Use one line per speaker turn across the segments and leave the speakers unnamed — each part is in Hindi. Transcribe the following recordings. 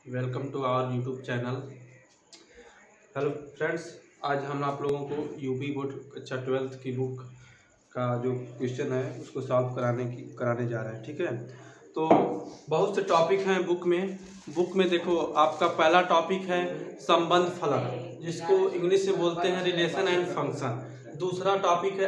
Welcome to our YouTube channel. Hello friends, आज हम आप लोगों को यूपी बोर्ड कक्षा 12th की बुक का जो क्वेश्चन है उसको सॉल्व कराने जा रहे हैं। ठीक है, तो बहुत से टॉपिक हैं बुक में देखो, आपका पहला टॉपिक है संबंध फलन, जिसको इंग्लिश में बोलते हैं रिलेशन एंड फंक्शन। दूसरा टॉपिक है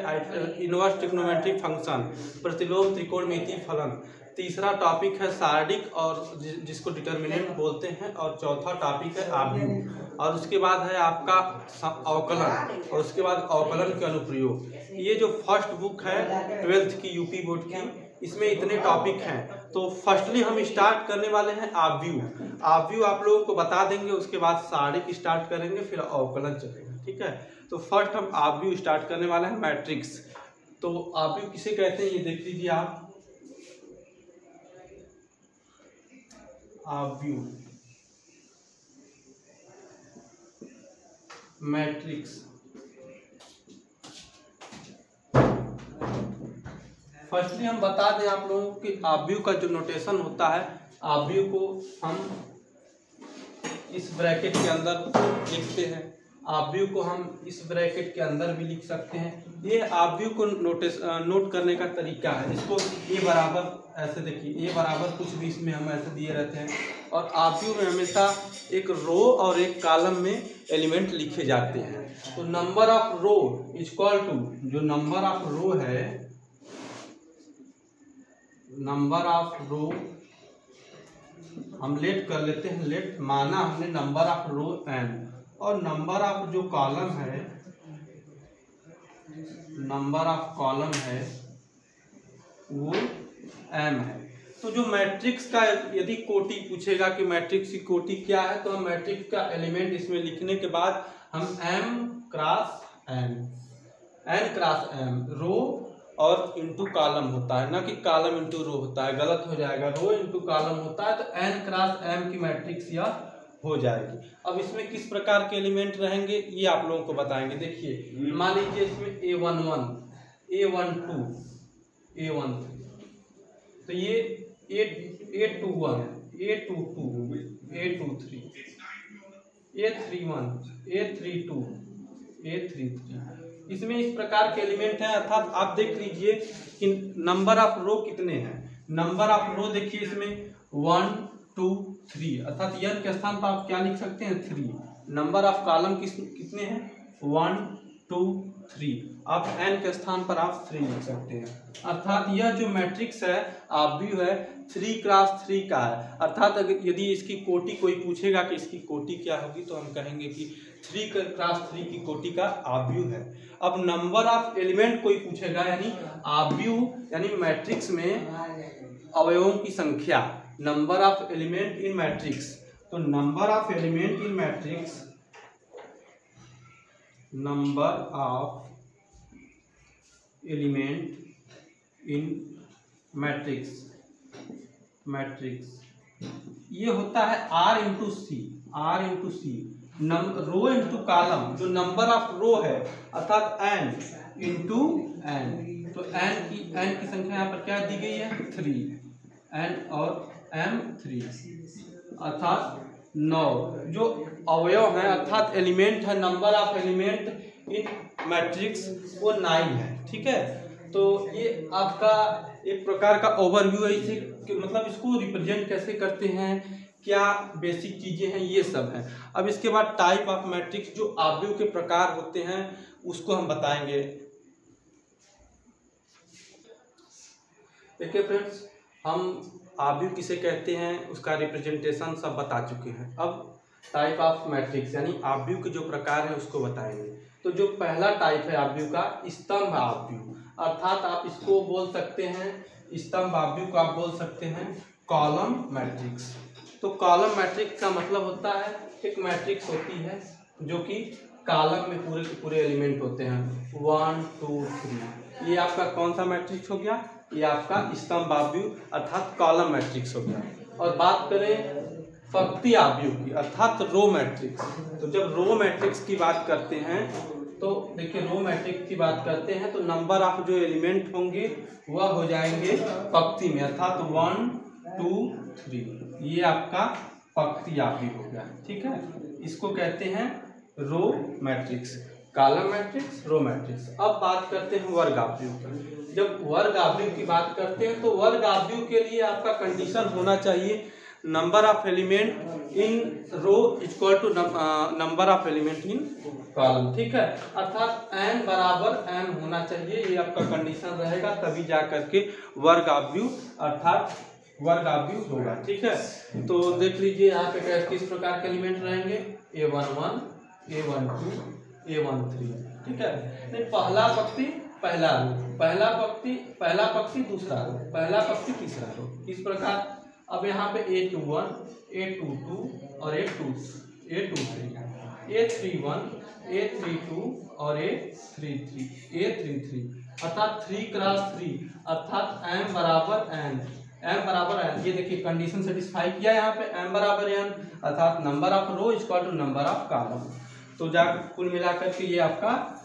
इनवर्स ट्रिग्नोमेट्रिक फंक्शन, प्रतिलोम त्रिकोणमितीय फलन। तीसरा टॉपिक है सारणिक और जिसको डिटर्मिनेंट बोलते हैं। और चौथा टॉपिक है आव्यूह। और उसके बाद है आपका अवकलन, और उसके बाद अवकलन के अनुप्रयोग। ये जो फर्स्ट बुक है 12th की यूपी बोर्ड की, इसमें इतने टॉपिक हैं। तो फर्स्टली हम स्टार्ट करने वाले हैं आव्यूह। आव्यूह आप लोगों को बता देंगे, उसके बाद सारणिक स्टार्ट करेंगे, फिर अवकलन चलेगा। ठीक है, तो फर्स्ट हम आव्यूह स्टार्ट करने वाले हैं, मैट्रिक्स। तो आव्यूह किसे कहते हैं ये देख लीजिए आप। आव्यूह मैट्रिक्स फर्स्टली हम बता दें आप लोगों को कि आव्यूह का जो नोटेशन होता है, आव्यूह को हम इस ब्रैकेट के अंदर लिखते हैं। आव्यूह को हम इस ब्रैकेट के अंदर भी लिख सकते हैं। ये आव्यूह को नोट करने का तरीका है। इसको ए बराबर ऐसे देखिए, ए बराबर कुछ भी इसमें हम ऐसे दिए रहते हैं। और आव्यूह में हमेशा एक रो और एक कॉलम में एलिमेंट लिखे जाते हैं। तो number of row equal to, जो नंबर ऑफ रो है, नंबर ऑफ रो हम लेट कर लेते हैं। लेट माना हमने नंबर ऑफ रो n, और नंबर ऑफ जो कॉलम है, नंबर ऑफ कॉलम है वो m है। तो जो मैट्रिक्स का यदि कोटि पूछेगा कि मैट्रिक्स की कोटि क्या है, तो हम मैट्रिक्स का एलिमेंट इसमें लिखने के बाद हम m क्रॉस n रो और इंटू कॉलम होता है, ना कि कॉलम इंटू रो होता है, गलत हो जाएगा। रो इंटू कॉलम होता है, तो n क्रॉस m की मैट्रिक्स यह हो जाएगी। अब इसमें किस प्रकार के एलिमेंट रहेंगे ये आप लोगों को बताएंगे। देखिए, मान लीजिए इसमें A11, A12, A13, तो ये A21, A22, A23, A31, A32, A33, इसमें इस प्रकार के एलिमेंट हैं। अर्थात आप देख लीजिए कि नंबर ऑफ रो कितने हैं। नंबर ऑफ रो देखिए इसमें 1 2 3, अर्थात n के स्थान पर आप क्या लिख सकते हैं 3। नंबर ऑफ कॉलम कितने हैं 1 2 3, आप n के स्थान पर आप 3 लिख सकते हैं। अर्थात यह जो मैट्रिक्स है आव्यूह है 3 क्रॉस 3 का है। अर्थात अगर यदि इसकी कोटि कोई पूछेगा कि इसकी कोटि क्या होगी, तो हम कहेंगे कि 3 क्रॉस 3 की कोटि का आव्यूह है। अब नंबर ऑफ एलिमेंट कोई पूछेगा, यानी आव्यूह यानी मैट्रिक्स में अवयवों की संख्या, number of element in matrix. तो number of element in matrix, number of element in matrix ये होता है R into C, row into column, जो नंबर ऑफ रो है, अर्थात n इंटू n। तो n की संख्या यहाँ पर क्या दी गई है 3, n और m 3, अर्थात 9। जो अवयव है अर्थात एलिमेंट है, number of element in matrix वो 9 है। ठीक है, तो ये आपका एक प्रकार का ओवरव्यू है। इसे मतलब इसको रिप्रेजेंट कैसे करते हैं, क्या बेसिक चीजें हैं, ये सब है। अब इसके बाद टाइप ऑफ मैट्रिक्स, जो आव्यूह के प्रकार होते हैं उसको हम बताएंगे। देखिए फ्रेंड्स, हम आव्यूह किसे कहते हैं उसका रिप्रेजेंटेशन सब बता चुके हैं। अब टाइप ऑफ मैट्रिक्स यानी आव्यूह के जो प्रकार है उसको बताएंगे। तो जो पहला टाइप है आव्यूह का, स्तंभ आव्यूह, अर्थात आप इसको बोल सकते हैं, स्तंभ आव्यूह को आप बोल सकते हैं कॉलम मैट्रिक्स। तो कॉलम मैट्रिक्स का मतलब होता है एक मैट्रिक्स होती है जो कि कॉलम में पूरे के पूरे एलिमेंट होते हैं 1 2 3। ये आपका कौन सा मैट्रिक्स हो गया, ये आपका स्तंभ आव्यूह अर्थात कॉलम मैट्रिक्स हो गया। और बात करें पंक्ति आव्यूह की, अर्थात रो मैट्रिक्स। तो जब रो मैट्रिक्स की बात करते हैं, तो देखिए रो मैट्रिक्स की बात करते हैं तो नंबर ऑफ जो एलिमेंट होंगे वह हो जाएंगे पंक्ति में, अर्थात 1 2 3। ये आपका पंक्ति आव्यूह हो गया, ठीक है। इसको कहते हैं row matrix, column matrix, row matrix. अब बात करते हैं वर्ग आव्यूह की। जब वर्ग आव्यूह की बात करते हैं तो वर्ग आव्यूह के लिए आपका कंडीशन होना चाहिए number of element in row equal to number of element in column, ठीक है। अर्थात n बराबर m होना चाहिए, ये आपका कंडीशन रहेगा, तभी जा करके वर्ग आव्यूह अर्थात वर्ग आव्यूह होगा, ठीक है। तो देख लीजिए यहाँ पे किस प्रकार के एलिमेंट रहेंगे, a11, a12, a13, ठीक है। नहीं, पहला पंक्ति पहला रो, पहला पंक्ति दूसरा रो, पहला पंक्ति तीसरा रो, इस प्रकार। अब यहाँ पे a21, a22 और a23, a31, a32 और a33 अर्थात 3 क्रॉस 3 अर्थात m बराबर n, ये देखिए कंडीशन सेटिस्फाई किया यहाँ पे, m बराबर n अर्थात number of row equal to number of column. तो जा कुल मिलाकर के ये आपका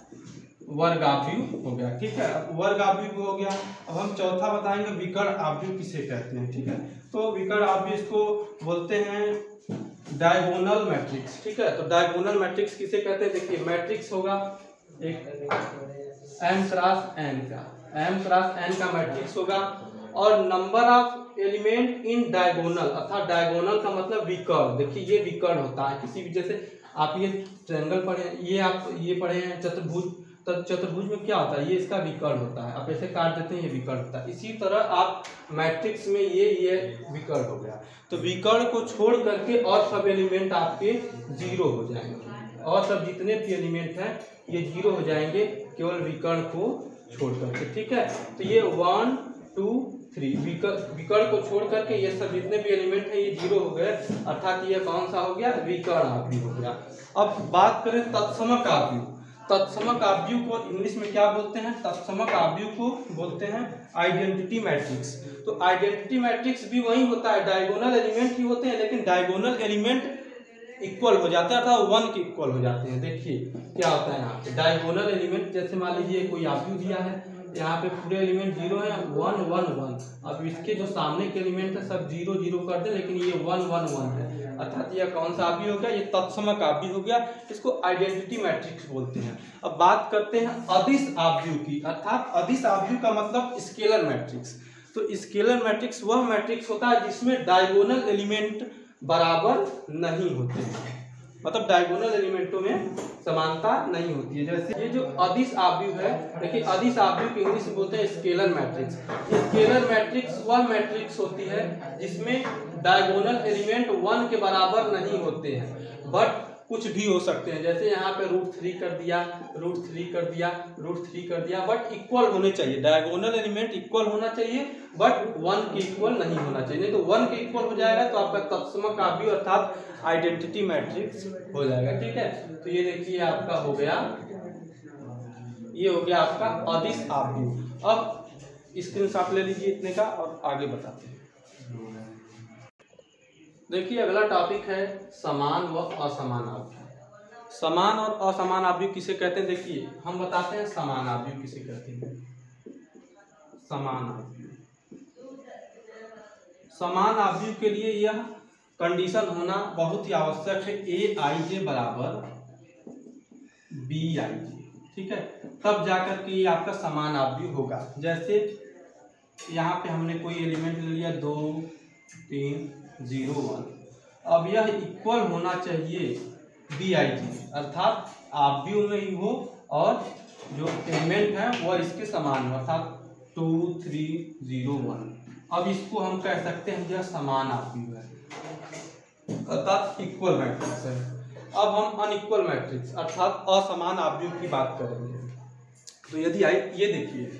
वर्ग आव्यूह हो गया, ठीक है। अब वर्ग आव्यूह हो गया। अब हम चौथा बताएंगे विकर्ण आव्यूह किसे कहते हैं, ठीक है। तो विकर्ण आव्यूह इसको बोलते हैं डायगोनल मैट्रिक्स, ठीक है। तो डायगोनल मैट्रिक्स किसे कहते हैं, देखिए मैट्रिक्स होगा एक m क्रॉस n का मैट्रिक्स होगा और number of element in diagonal अर्थात डायगोनल का मतलब विकर्ण। देखिए ये विकर्ण होता है किसी भी, जैसे आप ये ट्रायंगल पढ़े, ये आप ये पढ़े हैं चतुर्भुज, तो चतुर्भुज में क्या होता है, ये इसका विकर्ण होता है, आप ऐसे काट देते हैं ये विकर्ण होता है। इसी तरह आप मैट्रिक्स में ये विकर्ण हो गया। तो विकर्ण को छोड़ करके और सब एलिमेंट आपके जीरो हो जाएंगे, और सब जितने भी एलिमेंट हैं ये जीरो हो जाएंगे केवल विकर्ण को छोड़ करके, ठीक है। तो ये 1 2 3 विकर्ण को छोड़ करके ये सब जितने भी एलिमेंट हैं ये जीरो हो गए, अर्थात ये कौन सा हो गया, विकर्ण आव्यूह हो गया। अब बात करें तत्समक आव्यूह। तत्समक आव्यूह को इंग्लिश में क्या बोलते हैं, तत्समक आव्यूह को बोलते हैं आइडेंटिटी मैट्रिक्स। तो आइडेंटिटी मैट्रिक्स भी वही होता है, डायगोनल एलिमेंट ही होते हैं, लेकिन डायगोनल एलिमेंट इक्वल हो जाता है अर्थात 1 के इक्वल हो जाते हैं। देखिए क्या होता है यहाँ पे डायगोनल एलिमेंट, जैसे मान लीजिए कोई आव्यूह दिया है, यहाँ पे पूरे एलिमेंट 0 है, 1 1 1। अब इसके जो सामने के एलिमेंट है सब 0 0 कर दे, लेकिन ये 1 1 1 है, अर्थात यह कौन सा आव्यूह हो गया, ये तत्समक आव्यूह हो गया। इसको आइडेंटिटी मैट्रिक्स बोलते हैं। अब बात करते हैं अदिश आव्यूह की, अर्थात अदिश आव्यूह का मतलब स्केलर मैट्रिक्स। तो स्केलर मैट्रिक्स वह मैट्रिक्स होता है जिसमें डायगोनल एलिमेंट बराबर नहीं होते हैं, मतलब डायगोनल एलिमेंटों में समानता नहीं होती है। जैसे ये जो अदिश आव्यूह है, देखिए अदिश आव्यूह की इंग्लिश में बोलते हैं स्केलर मैट्रिक्स। स्केलर मैट्रिक्स वह मैट्रिक्स होती है जिसमें डायगोनल एलिमेंट 1 के बराबर नहीं होते हैं, बट कुछ भी हो सकते हैं। जैसे यहाँ पे √3 कर दिया, √3 कर दिया, √3 कर दिया, बट इक्वल होने चाहिए। डायगोनल एलिमेंट इक्वल होना चाहिए, बट 1 के इक्वल नहीं होना चाहिए। नहीं तो 1 के इक्वल हो जाएगा तो आपका तत्समक आव्यूह अर्थात आइडेंटिटी मैट्रिक्स हो जाएगा, ठीक है। तो ये देखिए आपका हो गया, ये हो गया आपका अदिश आव्यूह। अब स्क्रीनशॉट ले लीजिए इतने का और आगे बताते हैं। देखिए अगला टॉपिक है समान व असमान आव्यूह। समान और असमान आव्यूह किसे कहते हैं, देखिए हम बताते हैं समान आव्यूह किसे कहते हैं। समान आव्यूह, समान आव्यूह के लिए यह कंडीशन होना बहुत ही आवश्यक है, aij बराबर bij, ठीक है, तब जाकर के ये आपका समान आव्यूह होगा। जैसे यहाँ पे हमने कोई एलिमेंट ले लिया 2 3 0 1, अब यह इक्वल होना चाहिए bij, अर्थात आव्यूह में ही हो और जो एलिमेंट है वह इसके समान हो, अर्थात 2 3 0 1। अब इसको हम कह सकते हैं यह समान आव्यूह है, अर्थात इक्वल मैट्रिक्स है। अब हम अनइक्वल मैट्रिक्स अर्थात असमान आव्यूह की बात करेंगे। तो यदि ये देखिए,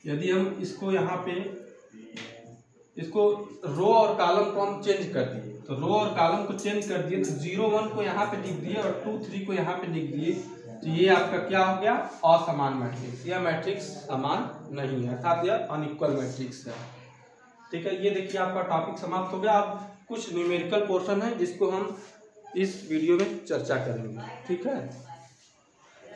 यदि हम इसको यहाँ पे इसको रो और कॉलम को हम चेंज कर दिए, तो रो और कॉलम को चेंज कर दिए, तो 0 1 को यहाँ पे लिख दिए और 2 3 को यहाँ पे लिख दिए, तो ये आपका क्या हो गया, असमान मैट्रिक्स। यह मैट्रिक्स समान नहीं है, अर्थात यह अनइक्वल मैट्रिक्स है, ठीक है। ये देखिए आपका टॉपिक समाप्त हो गया। अब कुछ न्यूमेरिकल पोर्शन है जिसको हम इस वीडियो में चर्चा करेंगे, ठीक है।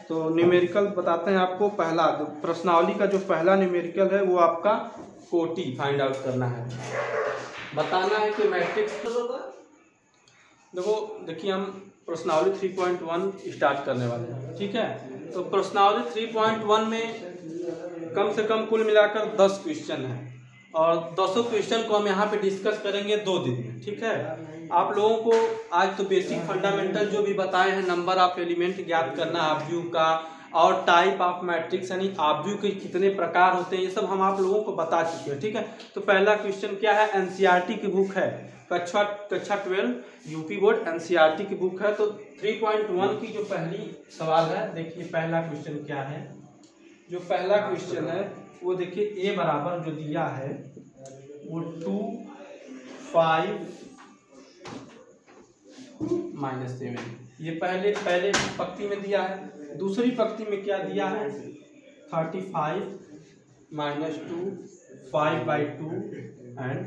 तो न्यूमेरिकल बताते हैं आपको। पहला प्रश्नावली का जो पहला न्यूमेरिकल है वो आपका कोटि फाइंड आउट करना है, बताना है कि मैट्रिक्स देखिए हम प्रश्नावली 3.1 स्टार्ट करने वाले हैं, ठीक है। तो प्रश्नावली 3.1 में कम से कम कुल मिलाकर 10 क्वेश्चन हैं और 10 क्वेश्चन को हम यहाँ पे डिस्कस करेंगे 2 दिन में, ठीक है। आप लोगों को आज तो बेसिक फंडामेंटल जो भी बताए हैं, नंबर ऑफ एलिमेंट ज्ञात करना ऑब्ज्यू का, और टाइप ऑफ मैट्रिक्स यानी ऑब्ज्यू के कितने प्रकार होते हैं, ये सब हम आप लोगों को बता चुके हैं, ठीक है। तो पहला क्वेश्चन क्या है, एनसीईआरटी की बुक है, कक्षा 12 यूपी बोर्ड एनसीईआरटी की बुक है। तो 3.1 की जो पहली सवाल है, देखिए पहला क्वेश्चन क्या है। जो पहला क्वेश्चन है वो देखिए ए बराबर जो दिया है वो 2, 5 -7, ये पहले पंक्ति में दिया है। दूसरी पंक्ति में क्या दिया है, 35 -2, 5/2 एंड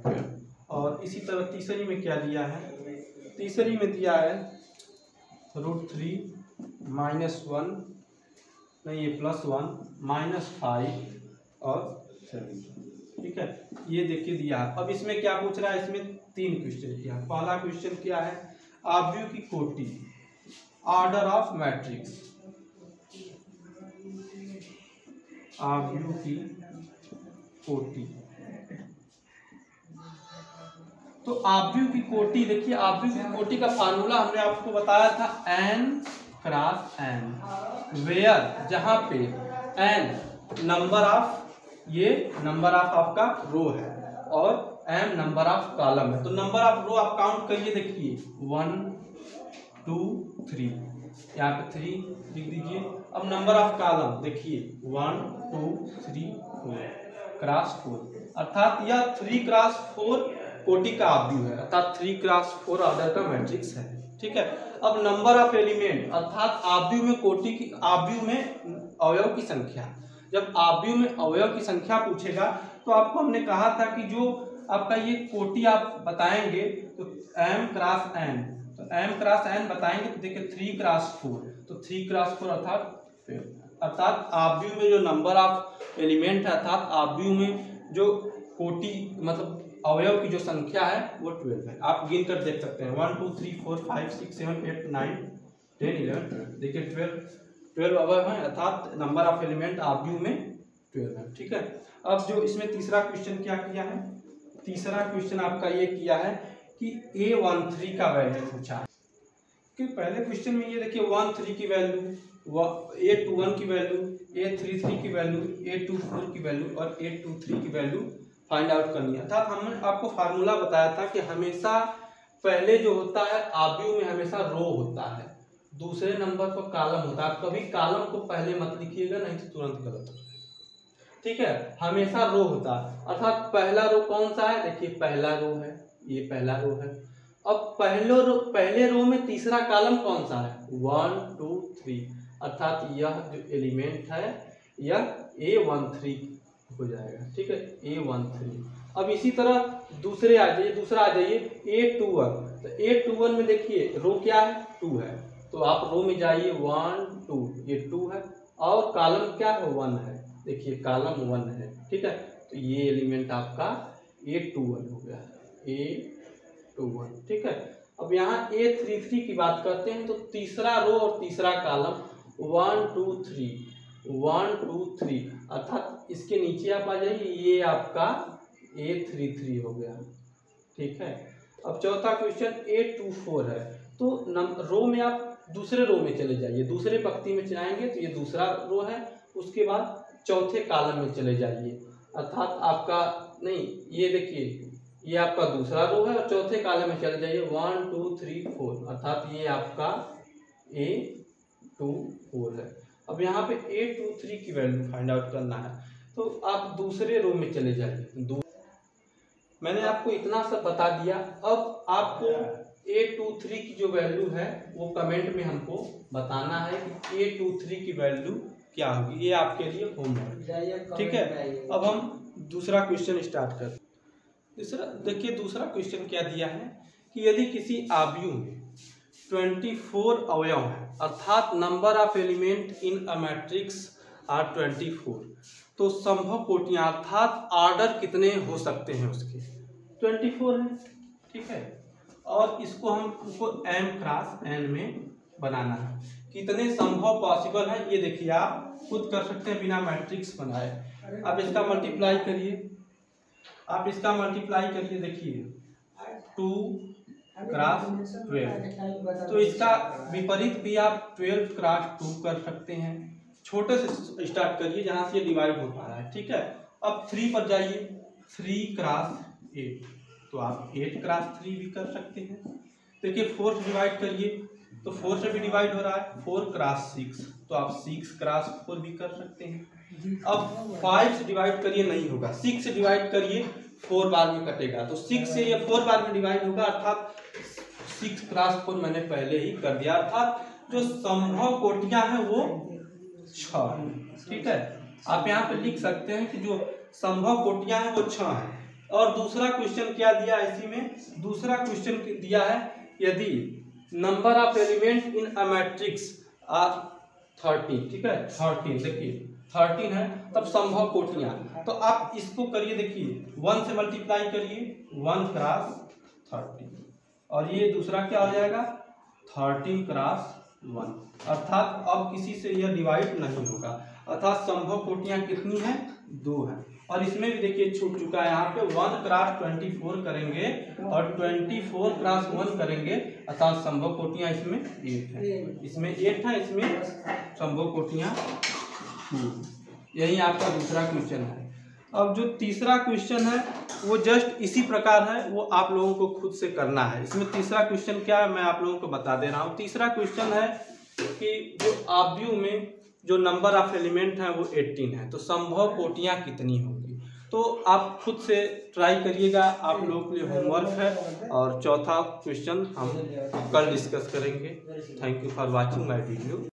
12। और इसी तरह तीसरी में क्या दिया है, तीसरी में दिया है √3 -1 नहीं, ये +1 -5 और 7, ठीक है। ये देखिए दिया है। अब इसमें क्या पूछ रहा है, इसमें 3 क्वेश्चन किया। पहला क्वेश्चन क्या है, ऑब्ज्यू की कोटि, ऑर्डर ऑफ मैट्रिक्स, ऑब्ज्यू की कोटि। तो ऑब्ज्यू की कोटि, देखिए ऑब्ज्यू की कोटि का फार्मूला हमने आपको बताया था n क्रॉस n, वेयर जहां पे n नंबर ऑफ, ये नंबर ऑफ आपका रो है और m नंबर ऑफ कॉलम है। तो नंबर ऑफ रो आप काउंट करिए, देखिए 1 2 3, यहाँ पे 3 लिख दीजिए। अब नंबर ऑफ कॉलम देखिए 1 2 3 4 क्रॉस 4, अर्थात यह 3 क्रॉस 4 कोटि का ऑब्ज्यू है, अर्थात 3 क्रॉस 4 ऑर्डर का मैट्रिक्स है, ठीक है। अब नंबर ऑफ एलिमेंट, अर्थात ऑब्ज्यू में कोटि की, ऑब्ज्यू में अवयव की संख्या। जब ऑब्ज्यू में अवयव की संख्या पूछेगा तो आपको हमने कहा था कि जो आपका ये कोटि आप बताएंगे तो m क्रॉस n, तो m क्रॉस n बताएंगे तो देखिए 3 क्रॉस 4, तो 3 क्रॉस 4 अर्थात ऑब्ज्यू में जो नंबर ऑफ एलिमेंट है, अर्थात ऑब्ज्यू में जो कोटि मतलब अवयव की जो संख्या है वो 12 है। आप गिन कर देख सकते हैं 1 2 3 4 5 6 7 8 9 10 11 12, देखिए 12 अवयव है, अर्थात नंबर ऑफ एलिमेंट ऑब्ज्यू में 12 है, ठीक है। अब जो इसमें तीसरा क्वेश्चन क्या किया है, तीसरा क्वेश्चन आपका ये किया है कि A13 का वैल्यू पूछा है। कि पहले क्वेश्चन में ये देखिए 13 की वैल्यू, A21 की वैल्यू, A33 की वैल्यू, A24 की वैल्यू और A23 की वैल्यू फाइंड आउट करनी है। अर्थात हमने आपको फार्मूला बताया था कि हमेशा पहले जो होता है ऑब्ज्यू में हमेशा रो होता है, दूसरे नंबर पर कॉलम होता है। कभी कॉलम को पहले मत लिखिएगा, नहीं तो तुरंत गलत हो जाएगा, ठीक है। हमेशा रो होता है, अर्थात पहला रो कौन सा है, देखिए पहला रो है, ये पहला रो है। अब पहले रो में तीसरा कॉलम कौन सा है, 1 2 3, अर्थात यह जो एलिमेंट है यह A13 हो जाएगा, ठीक है, A13। अब इसी तरह दूसरे आ जाइए, दूसरा आ जाइए A21। तो A21 में देखिए रो क्या है, 2 है, तो आप रो में जाइए 1 2, ये 2 है और कॉलम क्या है, 1 है, देखिए कॉलम 1 है, ठीक है। तो ये एलिमेंट आपका A21 हो गया, A21, ठीक है। अब यहाँ A33 की बात करते हैं, तो तीसरा रो और तीसरा कॉलम 1 2 3 1 2 3, अर्थात इसके नीचे आप आ जाइए, ये आपका A33 हो गया, ठीक है। अब चौथा क्वेश्चन A24 है, तो रो में आप दूसरे रो में चले जाइए, दूसरे पंक्ति में चलाएंगे तो ये दूसरा रो है, उसके बाद चौथे कॉलम में चले जाइए, अर्थात आपका नहीं, ये देखिए ये आपका दूसरा रो है और चौथे कॉलम में चले जाइए 1 2 3 4, अर्थात ये आपका A24 है। अब यहाँ पे A23 की वैल्यू फाइंड आउट करना है, तो आप दूसरे रो में चले जाइए। मैंने आपको इतना सब बता दिया। अब आपको A23 की जो वैल्यू है वो कमेंट में हमको बताना है कि A23 की वैल्यू क्या होगी, ये आपके लिए होमवर्क, ठीक है। अब हम दूसरा क्वेश्चन स्टार्ट करते हैं। देखिए दूसरा क्वेश्चन क्या दिया है कि यदि किसी ऑब्ज्यू में 24 अवयव है, अर्थात number of element in a matrix are 24, तो संभव कोटियां अर्थात ऑर्डर कितने हो सकते हैं उसके, 24 है, ठीक है। और इसको हमको m क्रॉस n में बनाना है। कितने संभव पॉसिबल है ये देखिए, आप खुद कर सकते हैं बिना मैट्रिक्स बनाए। आप इसका मल्टीप्लाई करिए, आप इसका मल्टीप्लाई करिए, देखिए 2 क्रॉस 12, तो इसका विपरीत भी आप 12 क्रॉस 2 कर सकते हैं। छोटे से स्टार्ट करिए जहां से ये डिवाइड हो पा रहा है, ठीक है। अब 3 पर जाइए, 3 क्रॉस 8, तो आप 8 क्रॉस 3 भी कर सकते हैं। देखिए 4 से डिवाइड करिए तो 4 से भी डिवाइड हो रहा है, 4 क्रॉस 6, तो आप 6 क्रॉस 4 भी कर सकते हैं। अब 5 से डिवाइड करिए, नहीं होगा, 6 से डिवाइड करिए, 4 बार में कटेगा, तो 6 से ये 4 बार में डिवाइड होगा, अर्थात 6 क्रॉस 4 मैंने पहले ही कर दिया, अर्थात जो संभव कोटियां हैं वो 6 है, ठीक है। आप यहाँ पे लिख सकते हैं कि जो संभव कोटियां हैं वो 6 हैं। और दूसरा क्वेश्चन क्या दिया है इसी में, दूसरा क्वेश्चन दिया है यदि number of element in a matrix are 13, ठीक है, 13, देखिए 13 है, तब संभव कोटियां, तो आप इसको करिए, देखिए 1 से मल्टीप्लाई करिए, 1 क्रॉस 13, और ये दूसरा क्या हो जाएगा 13 क्रॉस 1, अर्थात अब किसी से यह डिवाइड नहीं होगा, अर्थात संभव कोटियां कितनी हैं, 2 हैं। और इसमें भी देखिए छूट चुका है, यहाँ पे 1 क्रॉस 24 करेंगे और 24 क्रॉस 1 करेंगे, अर्थात संभव कोटियां इसमें 8 है, इसमें 8 है, इसमें संभव कोटियां 2। यही आपका दूसरा क्वेश्चन है। अब जो तीसरा क्वेश्चन है वो जस्ट इसी प्रकार है, वो आप लोगों को खुद से करना है। इसमें तीसरा क्वेश्चन क्या है मैं आप लोगों को बता दे रहा हूँ। तीसरा क्वेश्चन है कि जो आव्यूह में जो नंबर ऑफ एलिमेंट है वो 18 है, तो संभव कोटियां कितनी होंगी, तो आप खुद से ट्राई करिएगा, आप लोगों के लिए होमवर्क है। और चौथा क्वेश्चन हम कल डिस्कस करेंगे। Thank you for watching my video.